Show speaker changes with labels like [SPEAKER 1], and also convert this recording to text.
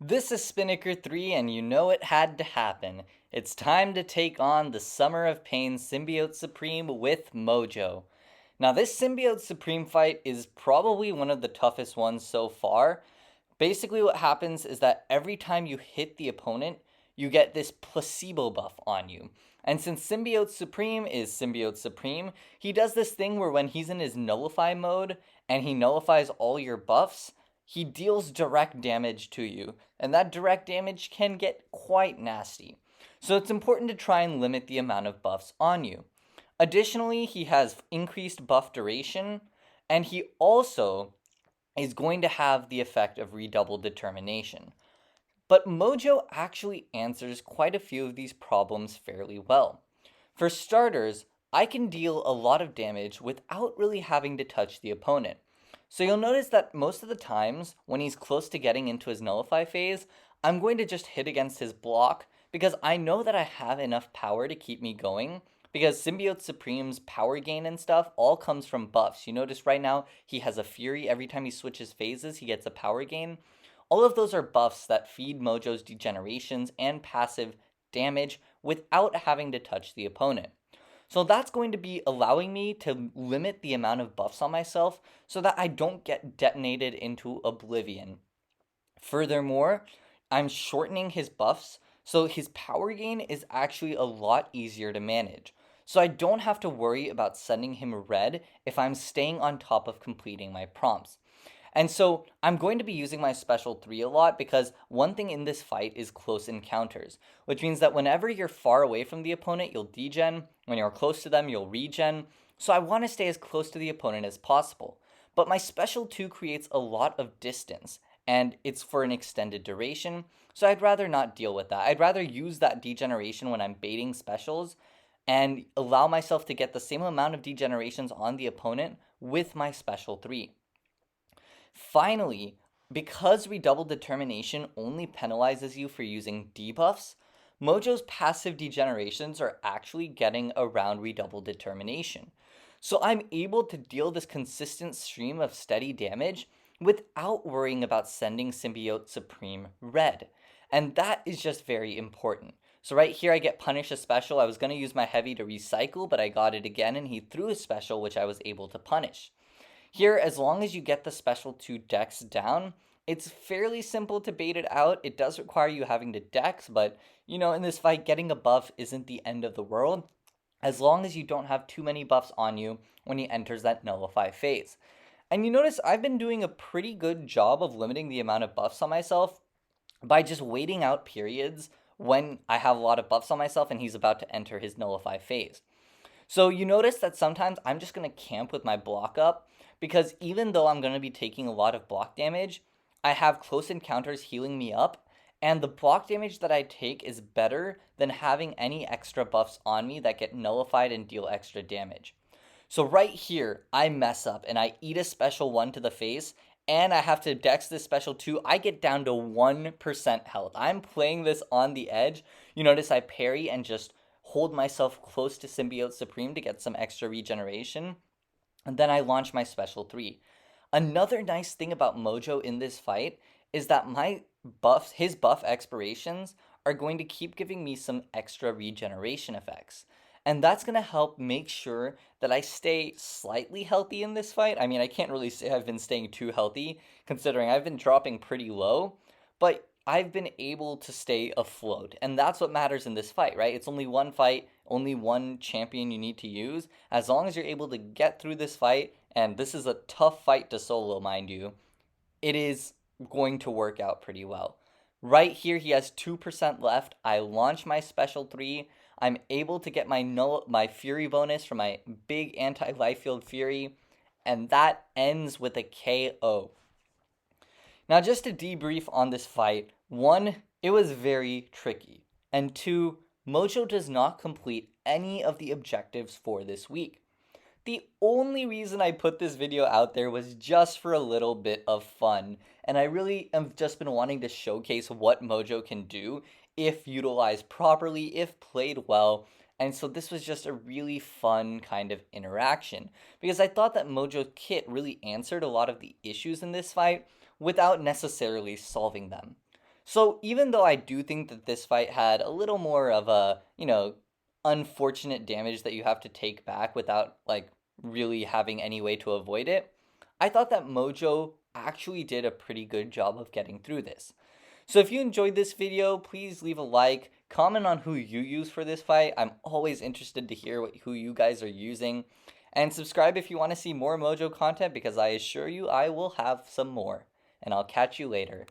[SPEAKER 1] This is Spinnaker 3, and you know it had to happen. It's time to take on the Summer of Pain Symbiote Supreme with Mojo. Now, this Symbiote Supreme fight is probably one of the toughest ones so far. Basically, what happens is that every time you hit the opponent, you get this placebo buff on you. And since Symbiote Supreme is Symbiote Supreme, he does this thing where when he's in his nullify mode and he nullifies all your buffs, he deals direct damage to you. And that direct damage can get quite nasty. So it's important to try and limit the amount of buffs on you. Additionally, he has increased buff duration, and he also is going to have the effect of redoubled determination. But Mojo actually answers quite a few of these problems fairly well. For starters, I can deal a lot of damage without really having to touch the opponent. So you'll notice that most of the times when he's close to getting into his nullify phase, I'm going to just hit against his block because I know that I have enough power to keep me going. Because Symbiote Supreme's power gain and stuff all comes from buffs. You notice right now he has a Fury. Every time he switches phases, he gets a power gain. All of those are buffs that feed Mojo's degenerations and passive damage without having to touch the opponent. So that's going to be allowing me to limit the amount of buffs on myself so that I don't get detonated into oblivion. Furthermore, I'm shortening his buffs, so his power gain is actually a lot easier to manage. So I don't have to worry about sending him red if I'm staying on top of completing my prompts. And so I'm going to be using my special 3 a lot because one thing in this fight is close encounters, which means that whenever you're far away from the opponent, you'll degen. When you're close to them, you'll regen. So I want to stay as close to the opponent as possible. But my special 2 creates a lot of distance, and it's for an extended duration, so I'd rather not deal with that. I'd rather use that degeneration when I'm baiting specials and allow myself to get the same amount of degenerations on the opponent with my special 3. Finally, because redoubled determination only penalizes you for using debuffs, Mojo's passive degenerations are actually getting around redoubled determination. So I'm able to deal this consistent stream of steady damage without worrying about sending Symbiote Supreme red. And that is just very important. So right here I get punish a special. I was going to use my heavy to recycle, but I got it again and he threw a special which I was able to punish. Here, as long as you get the special 2 decks down, it's fairly simple to bait it out. It does require you having to dex, but in this fight, getting a buff isn't the end of the world, as long as you don't have too many buffs on you when he enters that nullify phase. And you notice I've been doing a pretty good job of limiting the amount of buffs on myself by just waiting out periods when I have a lot of buffs on myself and he's about to enter his nullify phase. So you notice that sometimes I'm just going to camp with my block up because even though I'm going to be taking a lot of block damage, I have close encounters healing me up, and the block damage that I take is better than having any extra buffs on me that get nullified and deal extra damage. So right here, I mess up and I eat a special 1 to the face, and I have to dex this special 2. I get down to 1% health. I'm playing this on the edge. You notice I parry and just hold myself close to Symbiote Supreme to get some extra regeneration, and then I launch my special 3. Another nice thing about Mojo in this fight is that his buff expirations are going to keep giving me some extra regeneration effects. And that's going to help make sure that I stay slightly healthy in this fight. I mean, I can't really say I've been staying too healthy, considering I've been dropping pretty low, but I've been able to stay afloat. And that's what matters in this fight, right? It's only one fight, only one champion you need to use. As long as you're able to get through this fight, and this is a tough fight to solo, mind you, it is going to work out pretty well. Right here, he has 2% left. I launch my special 3. I'm able to get my Fury bonus from my big anti-life field Fury, and that ends with a KO. Now, just to debrief on this fight, 1, it was very tricky, and 2, Mojo does not complete any of the objectives for this week. The only reason I put this video out there was just for a little bit of fun, and I really have just been wanting to showcase what Mojo can do if utilized properly, if played well, and so this was just a really fun kind of interaction, because I thought that Mojo's kit really answered a lot of the issues in this fight without necessarily solving them. So even though I do think that this fight had a little more of a, unfortunate damage that you have to take back without like really having any way to avoid it, I thought that Mojo actually did a pretty good job of getting through this. So if you enjoyed this video, please leave a like, comment on who you use for this fight. I'm always interested to hear who you guys are using. And subscribe if you want to see more Mojo content because I assure you I will have some more. And I'll catch you later.